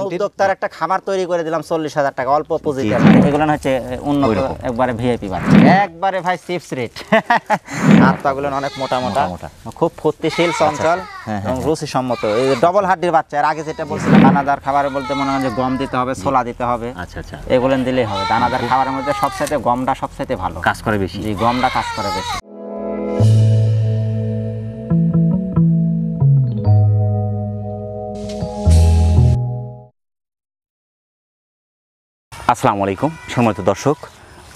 উদ্যোক্তার একটা খামার তৈরি করে দিলাম 40,000 টাকা অল্প পুঁজিতে। এগুলো হচ্ছে উন্নত একবারে ভিআইপি বাচ্চা, একবারে ভাই চিপস রেট। হাতগুলো অনেক মোটা মোটা, খুব ফুর্তিশীল, চঞ্চল এবং রুচিসম্মত। এই ডবল হাড্ডির বাচ্চা। এর আগে যেটা বলছিলাম দানাদার খাবার বলতে মনে হয় যে গম দিতে হবে, ছোলা দিতে হবে, আচ্ছা আচ্ছা, এগুলো দিলেই হবে। দানাদার খাবারের মধ্যে সবচাইতে গমটা সবচাইতে ভালো কাজ করে বেশি। জি, গমটা কাজ করে বেশি। আসসালামু আলাইকুম সম্মানিত দর্শক,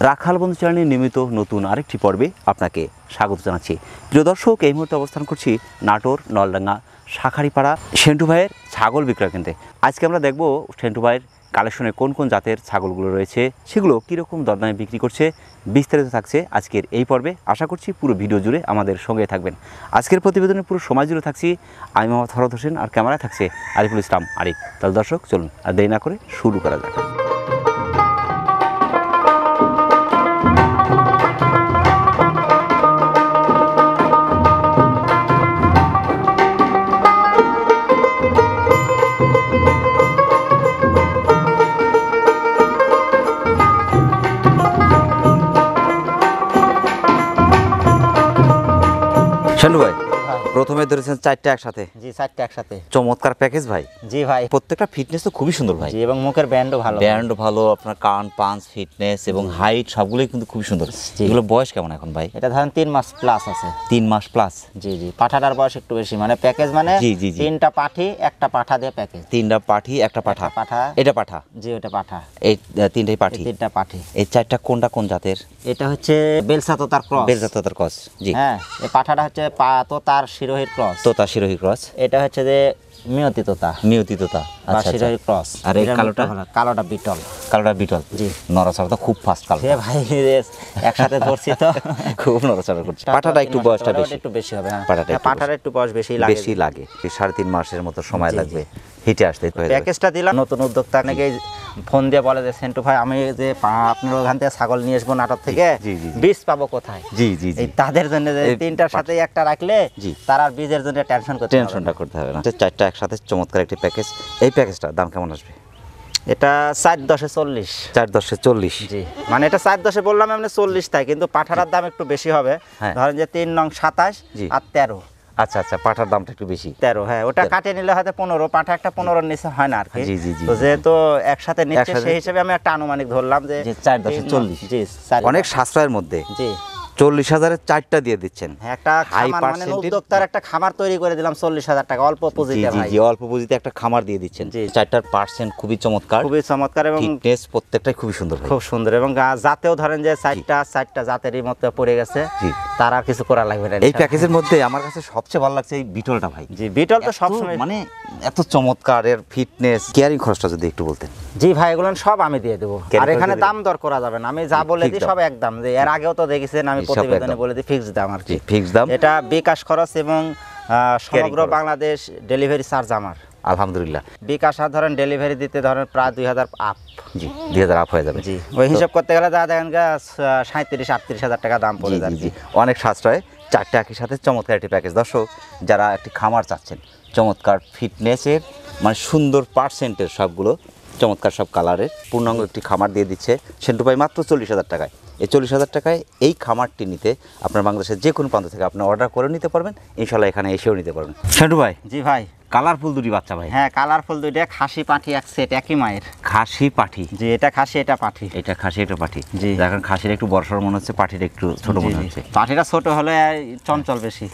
রাখাল বন্ধু চ্যানেলের নিয়মিত নতুন আরেকটি পর্বে আপনাকে স্বাগত জানাচ্ছি। প্রিয় দর্শক, এই মুহূর্তে অবস্থান করছি নাটোর নলডাঙ্গা শাখারিপাড়া সেন্টু ভাইয়ের ছাগল বিক্রয় কেন্দ্রে। আজকে আমরা দেখব সেন্টু ভাইয়ের কালেকশনে কোন কোন জাতের ছাগলগুলো রয়েছে, সেগুলো কীরকম দরদামে বিক্রি করছে, বিস্তারিত থাকছে আজকের এই পর্বে। আশা করছি পুরো ভিডিও জুড়ে আমাদের সঙ্গে থাকবেন। আজকের প্রতিবেদনের পুরো সময় জুড়ে থাকছি আমি মোহাম্মদ ফরহাদ হোসেন, আর ক্যামেরায় থাকছে আরিফুল ইসলাম আরিফ। তাহলে দর্শক চলুন আর দেরি না করে শুরু করা যাক। সেন্টু ভাই, প্রথমে ধরেছেন 4টা একসাথে। জি, 4টা একসাথে। চমৎকার প্যাকেজ ভাই। জি ভাই, প্রত্যেকটা ফিটনেস তো খুবই সুন্দর ভাই। জি, এবং মুখের ব্যান্ডও ভালো, ব্যান্ড ভালো, আপনার কান পাঞ্চ ফিটনেস এবং হাইট সবগুলোই কিন্তু খুবই সুন্দর। এগুলো বয়স কেমন এখন ভাই? এটা ধরেন 3 মাস প্লাস আছে। 3 মাস প্লাস। জি জি, পাঠাটার বয়স একটু বেশি, মানে প্যাকেজ মানে জি জি জি, 3টা পাঠি একটা পাঠা দিয়ে প্যাকেজ। 3টা পাঠি একটা পাঠা। পাঠা, এটা পাঠা? জি, ওটা পাঠা। এই 3টাই পাঠি? 3টা পাঠি। এই 4টা কোনটা কোন জাতের? এটা হচ্ছে বেলসা তোতার ক্রস। বেলসা তোতার ক্রস। জি হ্যাঁ, এই পাঠাটা হচ্ছে তোতার শিরোহির ক্রস। তোতা শিরোহী ক্রস। এটা হচ্ছে যে মিয়তি তোতা, নিয়তি তোতা। বা শিরোহির ক্রস। আর এই কালোটা? কালোটা বিটল। কালোটা বিটল। জি, নড়াচড়া তো খুব ফাস্ট কালো। সে ভাই একসাথে ধরছি তো খুব নড়াচড়া করছে। পাঠাটা একটু বয়সটা বেশি। একটু বেশি হবে। হ্যাঁ, পাঠাটা একটু বয়স বেশি লাগে। বেশি লাগে, 3.5 মাসের মতো সময় লাগবে হিটে আসতে। প্যাকেজটা দিলাম নতুন উদ্যোক্তা, নাকি ফোন দিয়ে বলে যে সেন্টু ভাই আমি যে আপনার ওখান থেকে ছাগল নিয়ে আসবো নাটোর থেকে, বীজ পাবো কোথায়? জি জি জি, তাদের জন্য যে 3টার সাথে একটা রাখলে তার আর বীজের জন্য টেনশনটা করতে হবে না। 4টা একসাথে চমৎকার একটি প্যাকেজ। এই প্যাকেজটার দাম কেমন আসবে? এটা 4/10 40। 4/10 40। জি, মানে এটা 4/10 বললাম এমনি 40 তাই, কিন্তু পাঠার দাম একটু বেশি হবে। ধরেন যে 3 নং 27 আর 13। আচ্ছা আচ্ছা, পাঠার দামটা একটু বেশি 13। হ্যাঁ, ওটা কাটে নিলে হয়তো 15, পাঠা একটা 15-র নিচে হয় না আর কি। জি জি জি, তো যেহেতু একসাথে নিচ্ছে সেই হিসেবে আমি একটা আনুমানিক ধরলাম যে 4/10 40। জি, অনেক সাশ্রয়ের মধ্যে। জি, 40,000-এর 4টা দিয়ে দিচ্ছেন। একটা খামার মানে উদ্যোক্তার একটা খামার তৈরি করে দিলাম 40,000 টাকা অল্প পুঁজিতে ভাই। জি, অল্প পুঁজিতে একটা খামার দিয়ে দিচ্ছেন। 4টার পার্সেন্ট খুবই চমৎকার, খুবই চমৎকার এবং ফিটনেস প্রত্যেকটাই খুবই সুন্দর, খুব সুন্দর। এবং জাতেও ধরেন যে 4টা জাতেরই মধ্যে পড়ে গেছে, তারা কিছু করা লাগবে না। এই প্যাকেজের মধ্যে আমার কাছে সবচেয়ে ভালো লাগছে এই বিটলটা ভাই। জি, বিটল তো সবসময় মানে এত চমৎকার, এর ফিটনেস, কেয়ারিং খরচটা যদি একটু বলতেন। জি ভাই, এগুলো সব আমি দিয়ে দেবো, আর এখানে দাম দর করা যাবে না। আমি যা বলে দিই সব একদম। যে এর আগেও তো দেখেছেন আমি প্রতিবেদনে বলে দিই ফিক্স দাম আর কি। ফিক্স দাম। এটা বিকাশ খরচ এবং সমগ্র বাংলাদেশ ডেলিভারি চার্জ আমার। আলহামদুলিল্লাহ। বিকাশ আর ধরেন ডেলিভারি দিতে ধরেন প্রায় 2000 আপ। জি, 2000 আপ হয়ে যাবে। জি, ওই হিসাব করতে গেলে যা দেখেন 37-38 টাকা দাম পড়ে যাচ্ছে। অনেক সাশ্রয়। 4টা একই সাথে চমৎকার একটি প্যাকেজ। দর্শক, যারা একটি খামার চাচ্ছেন চমৎকার ফিটনেসের, মানে সুন্দর পার্সেন্টের, সবগুলো চমৎকার সব কালারের পূর্ণাঙ্গ একটি খামার দিয়ে দিচ্ছে সেন্টু ভাই মাত্র 40,000 টাকায়। এই 40,000 টাকায় এই খামারটি নিতে আপনার বাংলাদেশের যে কোনো প্রান্ত থেকে আপনি অর্ডার করে নিতে পারবেন, ইনশাল্লাহ এখানে এসেও নিতে পারবেন। সেন্টু ভাই। জি ভাই, কালারফুল দুটি বাচ্চা ভাই। হ্যাঁ, কালারফুল দুইটা খাসি পাঠি এক সেট, একই মায়ের। খাসি পাঠি? জি, এটা খাসি এটা পাঠি। এটা খাসি এটা পাঠি। জি, এখন খাসির একটু বড়সড় মনে হচ্ছে, পাঠির একটু ছোট মনে হচ্ছে। পাঠিটা ছোট হলে চঞ্চল বেশি।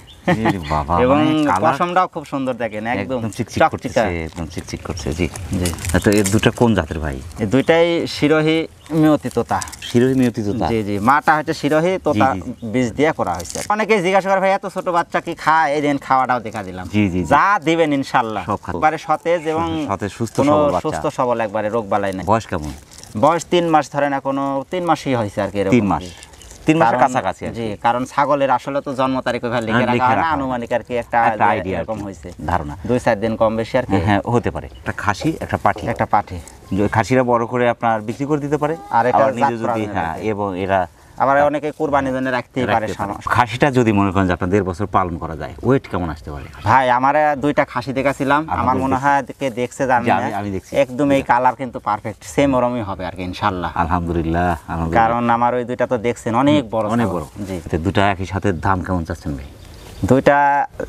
বাবা, এবং পশমটাও খুব সুন্দর দেখেন, একদম চিকচিক করছে, একদম চিকচিক করছে। জি জি। তো এই দুটো কোন জাতের ভাই? এই দুইটাই শিরোহী মিয়তি তোতা। শিরোহী মিয়তি তোতা? জি জি, মাটা হচ্ছে শিরোহী তোতা, বীজ দিয়ে করা হয়েছে। অনেকে জিজ্ঞাসা করে ভাই এত ছোট বাচ্চা কি খায়? এই দিন খাওয়াটাও দেখা দিলাম। জি জি, যা দিবেন ইনশাআল্লাহ একবারে সতেজ এবং সুস্থ সবল, একবারে রোগ বালাই নাই। বয়স কেমন? বয়স 3 মাস, ধরেন এখনো 3 মাসই হয়েছে আর কি। 3 মাস? 3 মাসের কাছাকাছি। জি, কারণ ছাগলের আসলে তো জন্ম তারিখ ওইভাবে লিখে রাখা হয় না, আনুমানিক আর কি একটা আইডিয়া এরকম হয়েছে, ধারণা 2-4 দিন কম বেশি আর কি। হ্যাঁ, হতে পারে। একটা খাসি একটা পাঠি। একটা পাঠি। খাসিরা বড় করে আপনার বিক্রি করে দিতে পারে, আর এটা নিজে যদি, হ্যাঁ, এবং এরা আবার অনেকে কুরবানির জন্য রাখতেই পারে। খাসিটা যদি মনে করেন যে আপনার 1.5 বছর পালন করা যায়, ওয়েট কেমন আসতে পারে? ভাই আমার দুইটা খাসি দেখেছিলাম, আমার মনে হয় দেখছে আমি দেখছি একদম এই কালার কিন্তু পারফেক্ট সেম ওরমই হবে আর কি ইনশাআল্লাহ। আলহামদুলিল্লাহ, কারণ আমার ওই দুইটা তো দেখছেন অনেক বড় অনেক বড়। জি, দুটা একই সাথে দাম কেমন চাচ্ছেন ভাই? দুইটা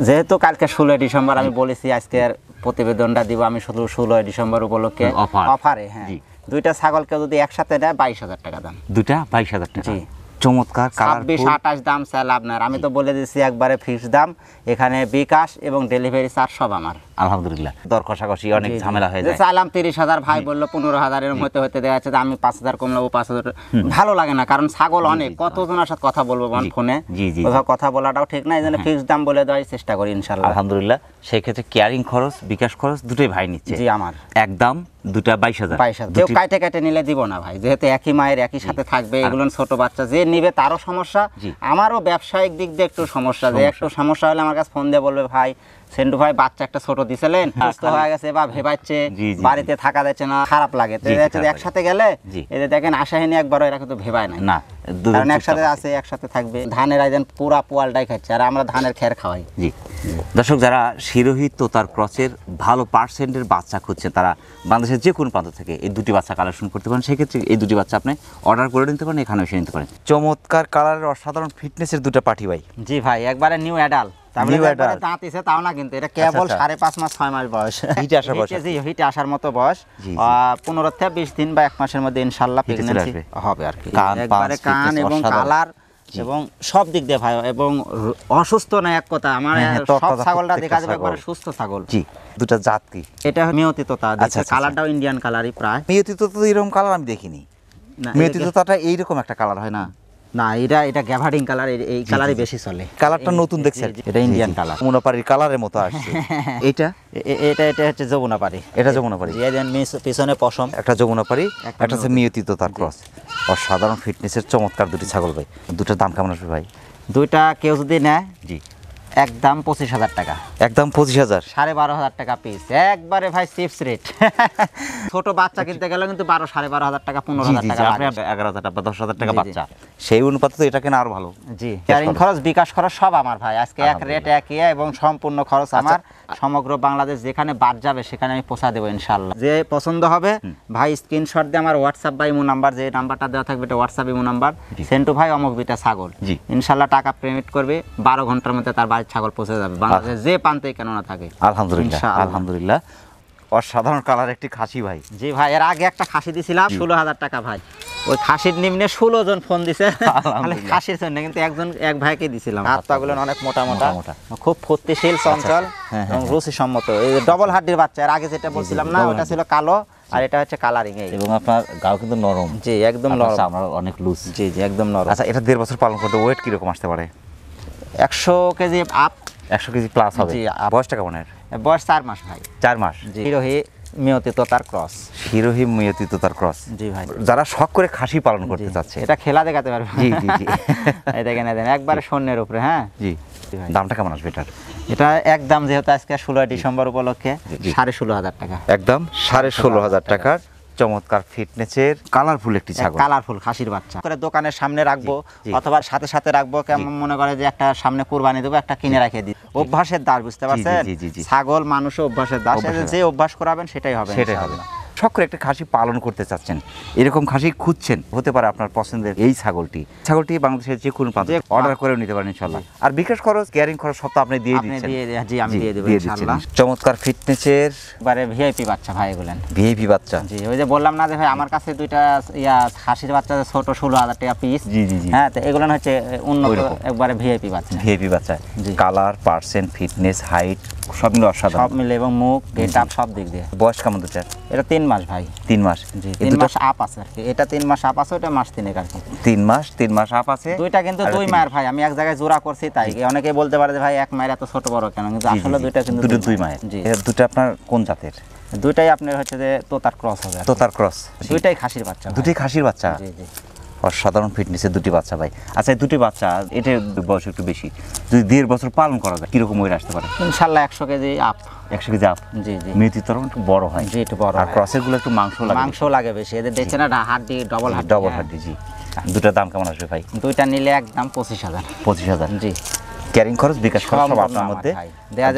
যেহেতু কালকে 16 ডিসেম্বর আমি বলেছি আজকের প্রতিবেদনটা দিব আমি শুধু 16 ডিসেম্বর উপলক্ষে অফারে। হ্যাঁ, দুইটা ছাগলকে যদি একসাথে নেয় 22,000 টাকা দাম। দুটা 22,000 টাকা। জি, চমৎকার। 26-28 দাম চাল আপনার, আমি তো বলে দিচ্ছি একবারে ফিক্স দাম। এখানে বিকাশ এবং ডেলিভারি চার্জ সব আমার। আলহামদুলিল্লাহ। দর কষাকষি অনেক ঝামেলা হয়ে যায়। চাইলাম 30,000, ভাই বললো 15,000, এর হতে হতে দেখা যাচ্ছে আমি 5,000 কমলাবো, 5,000 ভালো লাগে না, কারণ ছাগল অনেক, কতজনের সাথে কথা বলবো ফোনে, ওইভাবে কথা বলাটাও ঠিক না, এই জন্য ফিক্স দাম বলে দেওয়ার চেষ্টা করি ইনশাআল্লাহ। আলহামদুলিল্লাহ। সেই ক্ষেত্রে কেয়ারিং খরচ, বিকাশ খরচ দুটোই ভাই নিচ্ছে? জি, আমার একদম দুটা 22,000। কেউ কাটে কাটে নিলে দিব না ভাই, যেহেতু একই মায়ের একই সাথে থাকবে, এগুলো ছোট বাচ্চা যে নিবে তারও সমস্যা, আমারও ব্যবসায়িক দিক দিয়ে একটু সমস্যা, যে একটু সমস্যা হলে আমার কাছে ফোন দিয়ে বলবে ভাই সেন্টু ভাই বাচ্চা একটা ছোট দিছিলেন, সুস্থ হয়ে গেছে বা ভেবাচ্ছে, বাড়িতে থাকা যাচ্ছে না, খারাপ লাগে। তো একসাথে গেলে এদের দেখেন আশাহীন একবারও এরা কিন্তু ভেবায় না, কারণ একসাথে আছে, একসাথে থাকবে। ধানের আয়োজন পুরা পোয়ালটাই খাচ্ছে, আর আমরা ধানের খের খাওয়াই। জি দর্শক, যারা শিরোহী তোতার ক্রসের ভালো পার্সেন্টের বাচ্চা খুঁজছে, তারা বাংলাদেশের যে কোনো প্রান্ত থেকে এই দুটি বাচ্চা কালেকশন করতে পারেন। সেক্ষেত্রে এই দুটি বাচ্চা আপনি অর্ডার করে নিতে পারেন, এখানে এসে নিতে পারেন। চমৎকার কালারের অসাধারণ ফিটনেসের দুটা পাঠি ভাই। জি ভাই, একবারে নিউ অ্যাডাল্ট, দাঁত এসে তাও না, কিন্তু এটা কেবল 5.5 মাস 6 মাস বয়স, হিটে আসার মতো বয়স। 15 থেকে 20 দিন বা 1 মাসের মধ্যে ইনশাআল্লাহ প্রেগন্যান্সি হবে আর কি। একবারে কান এবং কালার এবং সব দিক দিয়ে ভাই, এবং অসুস্থ না এক কথা, আমার সব ছাগলটা দেখা যাবে একবারে সুস্থ ছাগল। জি, দুটা জাত কি? এটা মেয়তি তোতা, কালারটাও ইন্ডিয়ান কালারই প্রায়। মেয়তি তোতা তো এরকম কালার আমি দেখিনি। মেয়তি তোতাটা এইরকম একটা কালার হয় না? না, এটা গ্যাভার্ডিং কালার, এই কালারই বেশি চলে। কালারটা নতুন দেখছি, এটা ইন্ডিয়ান কালার, যমুনাপাড়ির কালারের মতো আসছে। এটা হচ্ছে যমুনাপাড়ি। এটা যমুনাপাড়ি, পিছনে পশম, একটা যমুনাপাড়ি, একটা হচ্ছে মেয়তি তোতার ক্রস। অসাধারণ ফিটনেসের চমৎকার দুটি ছাগল ভাই। দুটার দাম কেমন আসবে ভাই? দুইটা কেউ যদি নেয়, জি, একদম 25,000 টাকা। একদম 25,000, 12,500 টাকা পিস, একবারে ভাই চিপস রেট। ছোট বাচ্চা কিনতে গেলে কিন্তু 12,500 টাকা, 15,000 টাকা, 11,000 টাকা, 10,000 টাকা বাচ্চা, সেই অনুপাতে তো এটা কেনা আরো ভালো। জি, ক্যারিং খরচ, বিকাশ খরচ সব আমার ভাই, আজকে এক রেট একই, এবং সম্পূর্ণ খরচ আমার। সমগ্র বাংলাদেশ যেখানে বাদ যাবে সেখানে আমি পৌঁছা দেবো ইনশাআল্লাহ। যে পছন্দ হবে ভাই স্ক্রিনশট দিয়ে আমার হোয়াটসঅ্যাপ বা ইমো নাম্বার, যে নাম্বারটা দেওয়া থাকবে এটা হোয়াটসঅ্যাপ ইমো নাম্বার, সেন্টু ভাই অমুক বিটা ছাগল, ইনশাআল্লাহ টাকা পেমেন্ট করবে, 12 ঘন্টার মধ্যে তার বাড়ির ছাগল পৌঁছে যাবে, বাংলাদেশ যে প্রান্তে কেন না থাকে। আলহামদুলিল্লাহ, আলহামদুলিল্লাহ। অসাধারণ কালার একটি খাসি ভাই। জি ভাই, এর আগে একটা খাসি দিছিলাম 16,000 টাকা ভাই, ওই খাসির নিম্নে 16 জন ফোন দিছে খাসির জন্য, কিন্তু এক ভাইকে দিছিলাম। হাত পাগুলো অনেক মোটা মোটা, খুব ফুর্তিশীল, চঞ্চল এবং রুচিসম্মত। এই ডবল হাড্ডির বাচ্চা, এর আগে যেটা বলছিলাম না, ওটা ছিল কালো, আর এটা হচ্ছে কালারিং। এবং আপনার গাও কিন্তু নরম। জি, একদম নরম, আমরা অনেক লুজ। জি জি, একদম নরম। আচ্ছা, এটা 1.5 বছর পালন করতে ওয়েট কিরকম আসতে পারে? 100 কেজি আপ। 100 কেজি প্লাস হবে। জি। বয়সটা কেমন এর? বয়স 4 মাস ভাই। 4 মাস। জি, শিরোহী মেয়তি তোতার ক্রস। শিরোহী মেয়তি তোতার ক্রস। জি ভাই, যারা শখ করে খাসি পালন করতে চাচ্ছে, এটা খেলা দেখাতে পারবে। জি জি জি, এই দেখেন একবারে স্বর্ণের উপরে। হ্যাঁ জি, দামটা কেমন আসবে এটার? এটা একদম, যেহেতু আজকে 16 ডিসেম্বর উপলক্ষে 16,500 টাকা, একদম 16,500 টাকার চমৎকার ফিটনেসের কালারফুল একটি ছাগল, কালারফুল খাসির বাচ্চা করে দোকানের সামনে রাখবো, অথবা সাথে সাথে রাখবো। কেমন মনে করে যে একটা সামনে কুরবানি দেবো, একটা কিনে রেখে দিই, অভ্যাসের দাস, বুঝতে পারছেন? ছাগল মানুষও অভ্যাসের দাস, যে অভ্যাস করাবেন সেটাই হবে, সেটাই হবে। শখ করে একটা খাসি পালন করতে চাচ্ছেন, এরকম খাসি খুঁজছেন, হতে পারে আপনার পছন্দের এই ছাগলটি বাংলাদেশের যে কোনো প্রান্তে অর্ডার করে নিতে পারেন ইনশাআল্লাহ। আর বিকাশ খরচ, কেয়ারিং খরচ সব তো আপনি দিয়ে দিচ্ছেন। জি, আমি দিয়ে দেব ইনশাআল্লাহ। চমৎকার ফিটনেসের বারে ভিআইপি বাচ্চা ভাই, এগুলেন ভিআইপি বাচ্চা। জি, ওই যে বললাম না যে ভাই আমার কাছে দুইটা খাসির বাচ্চা ছোট 16,000 টাকা পিস। জি জি জি, হ্যাঁ, তো এগুলো হচ্ছে উন্নত একবারে ভিআইপি বাচ্চা। ভিআইপি বাচ্চা, কালার, পার্সেন্ট, ফিটনেস, হাইট সব মিলে অসাধারণ, সব মিলে, এবং মুখ, গেট আপ সব দিক দিয়ে। বয়স কেমন দুটার? এটা 3 মাস ভাই। 3 মাস। জি, 3 মাস আপ আছে আর কি। এটা 3 মাস আপ আছে, ওটা মাস 3 আর কি। 3 মাস আপ আছে। দুইটা কিন্তু 2 মায়ের ভাই, আমি এক জায়গায় জোড়া করছি, তাই অনেকে বলতে পারে যে ভাই এক মায়ের এত ছোট বড় কেন, কিন্তু আসলে দুইটা কিন্তু 2 মায়ের। জি, দুটো আপনার কোন জাতের? দুইটাই আপনার হচ্ছে যে তোতার ক্রস হবে। তোতার ক্রস, দুইটাই খাসির বাচ্চা। দুটোই খাসির বাচ্চা। জি জি, অসাধারণ ফিটনেসের দুটি বাচ্চা ভাই। আচ্ছা, এই দুটি বাচ্চা, এটার বয়স একটু বেশি, যদি 1.5 বছর পালন করা যায় কিরকম ওয়েট আসতে পারে? ইনশাল্লাহ 100 কেজি আপ। 100 KG up. জি জি। মেথির তরফ একটু বড় হয়। জি, একটু বড় আর হয়। ক্রসের গুলো একটু মাংস লাগে। মাংস লাগে বেশি, এদের দেখছে না হাড্ডি, ডবল হাড্ডি। ডবল হাড্ডি, জি। দুটার দাম কেমন আসবে ভাই? দুইটা নিলে একদম 25,000। 25,000। জি। ক্যারিং খরচ, বিকাশ খরচ সব আপনার মধ্যে।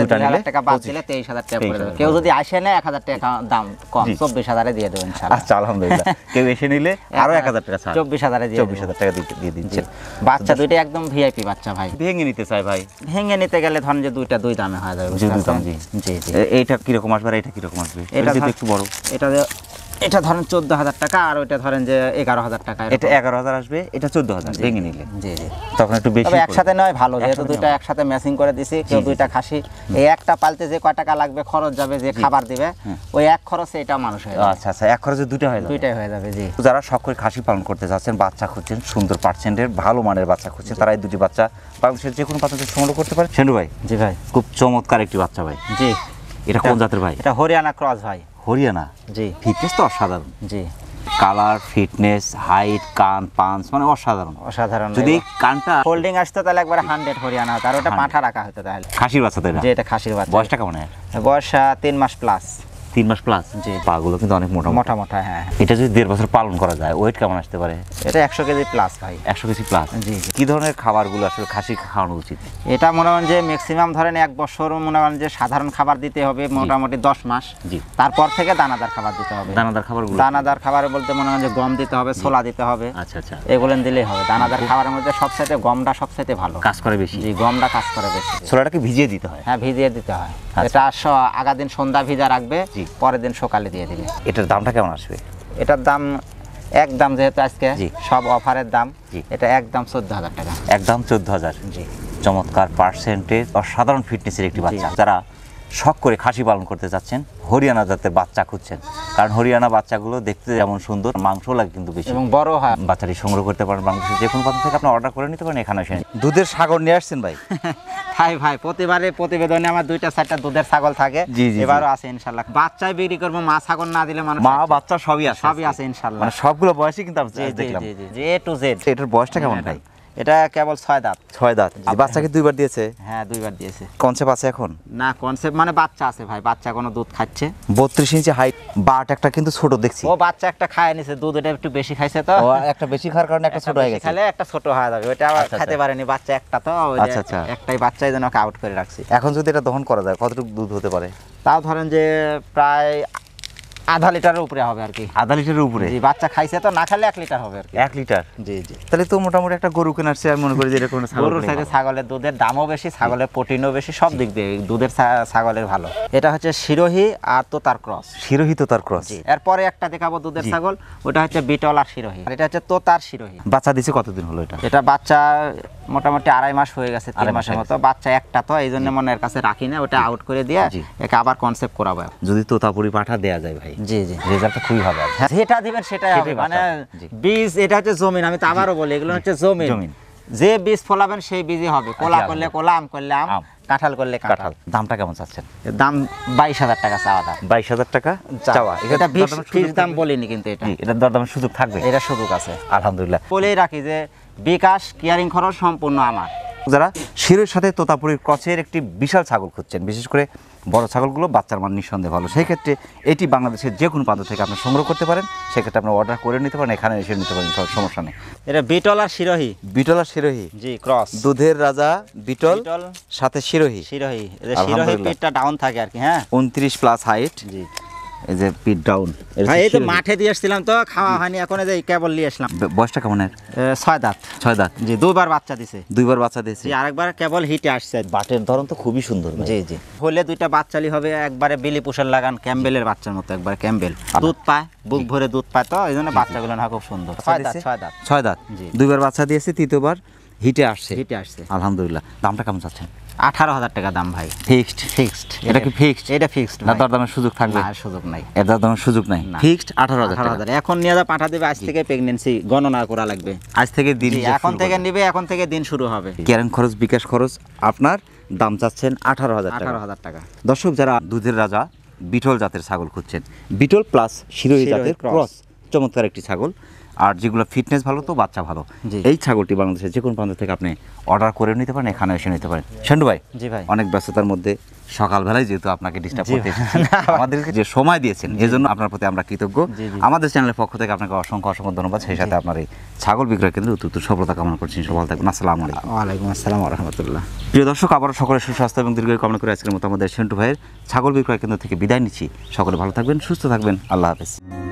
দুটা নিলে 2,000 টাকা বাদ দিলে 23,000 টাকা পড়ে যাবে। কেউ যদি আসে না 1,000 টাকা দাম কম, 24,000 এ দিয়ে দেবেন ইনশাআল্লাহ। আচ্ছা, আলহামদুলিল্লাহ। কেউ এসে নিলে আরো 1,000 টাকা ছাড়। 24,000 এ দিয়ে 24,000 টাকা দিয়ে দিচ্ছেন। বাচ্চা দুইটা একদম ভিআইপি বাচ্চা ভাই। ভেঙে নিতে চাই ভাই। ভেঙে নিতে গেলে ধরেন যে দুইটা দুই দামে হয়ে যাবে। দুই দাম, জি। জি জি। এইটা কিরকম আসবে আর এটা কিরকম আসবে? এটা যদি একটু বড়। এটা ধরেন 14,000 টাকা, আর ওইটা ধরেন যে 11,000 টাকা। এটা 11,000 আসবে, এটা 14,000 ভেঙে নিলে। জি জি। তখন একটু বেশি। তবে একসাথে নয় ভালো, যেহেতু দুইটা একসাথে ম্যাচিং করে দিছি। কেউ দুইটা খাসি, এই একটা পালতে যে কয় টাকা লাগবে খরচ যাবে, যে খাবার দিবে ওই এক খরচে এটা মানুষ হয়ে যাবে। আচ্ছা আচ্ছা, এক খরচে দুইটা হয়ে যাবে। দুইটাই হয়ে যাবে, জি। যারা শখ করে খাসি পালন করতে যাচ্ছেন, বাচ্চা খুঁজছেন, সুন্দর পার্সেন্টের ভালো মানের বাচ্চা খুঁজছেন, তারা এই দুটি বাচ্চা বাংলাদেশের যে কোনো বাচ্চা সংগ্রহ করতে পারে। সেন্টু ভাই, জি ভাই। খুব চমৎকার একটি বাচ্চা ভাই। জি। এটা কোন জাতের ভাই? এটা হরিয়ানা ক্রস ভাই। হরিয়ানা। জি। ফিটনেস তো অসাধারণ। জি। কালার, ফিটনেস, হাইট, কান, পাঞ্চ মানে অসাধারণ। অসাধারণ। যদি কানটা হোল্ডিং আসতো তাহলে একবারে 100 হরিয়ানা হতো, আর ওটা পাঁঠা রাখা হতো তাহলে। খাসির বাচ্চা তো এটা? জি, এটা খাসির বাচ্চা। বয়সটা কেমন? বয়স 3 মাস প্লাস। 3 মাস প্লাস। জি। পাগুলো কিন্তু অনেক মোটা মোটা মোটা, হ্যাঁ। এটা যদি 1.5 বছর পালন করা যায়, ওয়েট কেমন আসতে পারে? এটা 100 কেজি প্লাস ভাই। 100 কেজি প্লাস। জি। কি ধরনের খাবারগুলো আসলে খাসি খাওয়ানো উচিত? এটা মনে করেন যে ম্যাক্সিমাম ধরেন 1 বছর মনে করেন যে সাধারণ খাবার দিতে হবে মোটামুটি 10 মাস। জি। তারপর থেকে দানাদার খাবার দিতে হবে। দানাদার খাবারগুলো? দানাদার খাবার বলতে মনে করেন যে গম দিতে হবে, ছোলা দিতে হবে। আচ্ছা আচ্ছা। এগুলো দিলেই হবে। দানাদার খাবারের মধ্যে সবচাইতে গমটা সবচাইতে ভালো কাজ করে বেশি। জি, গমটা কাজ করে বেশি। ছোলাটাকে ভিজিয়ে দিতে হয়? হ্যাঁ, ভিজিয়ে দিতে হয়। আচ্ছা। এটা আগা দিন সন্ধ্যা ভিজা রাখবে, জি। পরের দিন সকালে দিয়ে দিবে। এটার দামটা কেমন আসবে? এটার দাম একদম, যেহেতু আজকে জি। সব অফারের দাম, জি। এটা একদম 14,000 টাকা। একদম 14,000। জি। চমৎকার পার্সেন্টেজ, অসাধারণ ফিটনেসের একটি বাচ্চা। যারা শখ করে খাসি পালন করতে যাচ্ছেন, হরিয়ানা জাতের বাচ্চা খুঁজছেন, কারণ হরিয়ানা বাচ্চাগুলো দেখতে যেমন সুন্দর, মাংস লাগে কিন্তু বেশি এবং বড় হয়। বাচ্চাটি সংগ্রহ করতে পারেন বাংলাদেশের যে কোনো প্রান্ত থেকে, আপনি অর্ডার করে নিতে পারেন। এখানে এসে দুধের সাগর নিয়ে আসছেন ভাই? তাই ভাই, প্রতিবারে প্রতিবেদনে আমার 2টা-4টা দুধের ছাগল থাকে। জি, জি, এবারও আছে ইনশাআল্লাহ। বাচ্চাই বিক্রি করবো, মা ছাগল না দিলে মানুষ। মা বাচ্চা সবই আছে? সবই আছে ইনশাআল্লাহ। মানে সবগুলো বয়সই কিন্তু আমি জি জি দেখলাম। জি জি, যে A to Z। এটার বয়সটা কেমন ভাই? এটা কেবল 6 দাঁত। 6 দাঁত। বাচ্চাকে 2বার দিয়েছে? হ্যাঁ, 2বার দিয়েছে। কনসেপ্ট আছে এখন? না, কনসেপ্ট মানে বাচ্চা আছে ভাই, বাচ্চা কোনো দুধ খাচ্ছে। 32 ইঞ্চি হাইট, বাট একটা কিন্তু ছোট দেখছি। ও বাচ্চা একটা খায় নিছে, দুধ এটা একটু বেশি খাইছে তো। ও একটা বেশি খাওয়ার কারণে একটা ছোট হয়ে গেছে। খালে একটা ছোট হয়ে যাবে, ওটা আবার আচ্ছা, খেতে পারেনি বাচ্চা একটা তো। ওই যে আচ্ছা, আচ্ছা। একটাই বাচ্চাই যেন আউট করে রাখছি। এখন যদি এটা দহন করা যায়, কতটুকু দুধ হতে পারে? তাও ধরেন যে প্রায় আধা লিটারের উপরে হবে আর কি। আধা লিটারের উপরে? জি, বাচ্চা খাইছে তো, না খেলে 1 লিটার হবে আর কি। 1 লিটার? জি জি। তাহলে তো মোটামুটি একটা গরু কেনার চেয়ে আমি মনে করি যে এরকম একটা ছাগল গরুর কিনে থেকে ভালো। ছাগলের দুধের দামও বেশি, ছাগলের প্রোটিনও বেশি, সব দিক দিয়ে দুধের ছাগলের ভালো। এটা হচ্ছে শিরোহী আর তোতার ক্রস। শিরোহী তোতার ক্রস? জি। এরপরে একটা দেখাবো দুধের ছাগল, ওটা হচ্ছে বিটল আর শিরোহী, আর এটা হচ্ছে তোতার শিরোহী। বাচ্চা দিছে কতদিন হলো এটা? এটা বাচ্চা মোটামুটি 2.5 মাস হয়ে গেছে, 3 2.5 মাসের মাস মতো। বাচ্চা একটা তো, এই জন্য মনে এর কাছে রাখি না, ওটা আউট করে দিয়ে জি। একে আবার কনসেপ্ট করাবো। যদি তোতাপুরি পাঠা দেয়া যায় ভাই, জি জি, রেজাল্টটা খুবই ভালো হবে। যেটা দিবেন সেটাই হবে। মানে জি। বীজ, এটা হচ্ছে জমিন। আমি তো আবারও বলি, এগুলো হচ্ছে জমিন। যে বীজ ফলাবেন সেই বীজই হবে। কোলা করলে কোলা, আম করলে আম, কাঁঠাল করলে কাঁঠাল। দামটা কেমন চাচ্ছেন? এর দাম 22,000 টাকা চাওয়া দাম। 22,000 টাকা চাওয়া। এটা ফিক্স দাম বলিনি কিন্তু, এটা এটার দরদামের সুযোগ থাকবে? এটা সুযোগ আছে আলহামদুলিল্লাহ। বলেই রাখি যে বিকাশ কেয়ারিং খরচ সম্পূর্ণ আমার। যারা শিরোর সাথে তোতাপুরির ক্রসের একটি বিশাল ছাগল খুঁজছেন, বিশেষ করে বড় ছাগলগুলো বাচ্চার মান নিঃসন্দেহে ভালো, সেই ক্ষেত্রে এটি বাংলাদেশের যে কোনো প্রান্ত থেকে আপনি সংগ্রহ করতে পারেন। সেক্ষেত্রে আপনি অর্ডার করে নিতে পারেন, এখানে এসে নিতে পারেন, সমস্যা নেই। এটা বিটল আর শিরোহী। বিটল আর শিরোহী? জি, ক্রস। দুধের রাজা বিটল সাথে শিরোহী। শিরোহী, শিরোহী পিঠটা ডাউন থাকে আর কি। হ্যাঁ, 29 প্লাস হাইট। জি। এই যে পিট ডাউন। ভাই এই তো মাঠে দিয়ে আসছিলাম তো, খাওয়া হয়নি, এখন এই যে কেবল নিয়ে আসলাম। বয়সটা কেমন? 6 দাঁত। 6 দাঁত। জি, 2বার বাচ্চা দিছে। 2বার বাচ্চা দিয়েছে? জি, আরেকবার কেবল হিটে আসছে। বাটের ধরন তো খুবই সুন্দর। জি জি। হলে 2টা বাচ্চালি হবে, একবারে বিলি পুষের লাগান, ক্যাম্বেলের বাচ্চার মতো, একবার ক্যাম্বেল। দুধ পায়, বুক ভরে দুধ পায়, তো এই জন্য বাচ্চাগুলো না খুব সুন্দর। 6 দাঁত। 6 দাঁত। জি। 2বার বাচ্চা দিয়েছে, তৃতীয়বার হিটে আসছে। হিটে আসছে। আলহামদুলিল্লাহ। দামটা কেমন চাচ্ছেন? 18,000 টাকা দাম ভাই। ফিক্সড? এটা কি ফিক্সড? এটা ফিক্সড। না দরদামের সুযোগ থাকবে? না, সুযোগ নাই। এর দরদামের সুযোগ নাই, ফিক্সড 18,000 টাকা। 18,000 এখন নিয়ে যা পাঠা দেবে, আজ থেকে প্রেগন্যান্সি গণনা করা লাগবে। আজ থেকে দিন, এখন থেকে নিবে, এখন থেকে দিন শুরু হবে। ক্যারেন খরচ, বিকাশ খরচ, আপনার দাম চাচ্ছেন 18,000 টাকা। 18,000 টাকা। দর্শক, যারা দুধের রাজা বিটল জাতের ছাগল খুঁজছেন, বিটল প্লাস শিরোহী জাতের ক্রস, চমৎকার একটি ছাগল, আর যেগুলো ফিটনেস ভালো তো বাচ্চা ভালো। জি। এই ছাগলটি বাংলাদেশের যে কোনো প্রান্ত থেকে আপনি অর্ডার করে নিতে পারেন, এখানে এসে নিতে পারেন। সেন্টু ভাই, জি ভাই। অনেক ব্যস্ততার মধ্যে সকালবেলায় যেহেতু আপনাকে ডিস্টার্ব জি করতে ভাই। এসেছি, আমাদেরকে যে সময় দিয়েছেন এই জন্য আপনার প্রতি আমরা কৃতজ্ঞ। জি, জি। আমাদের চ্যানেলের পক্ষ থেকে আপনাকে অসংখ্য অসংখ্য ধন্যবাদ। সেই সাথে আপনার এই ছাগল বিক্রয় কেন্দ্রে অত্যন্ত সফলতা কামনা করছি। সফল থাকবেন। আসসালামু আলাইকুম। ওয়ালাইকুম আসসালাম ওয়া রাহমাতুল্লাহ। প্রিয় দর্শক, আবারও সকলের সুস্বাস্থ্য এবং দীর্ঘায়ু কামনা করে আজকের মতো আমাদের সেন্টু ভাইয়ের ছাগল বিক্রয় কেন্দ্র থেকে বিদায় নিচ্ছি। সকলে ভালো থাকবেন, সুস্থ থাকবেন। আল্লাহ হাফেজ।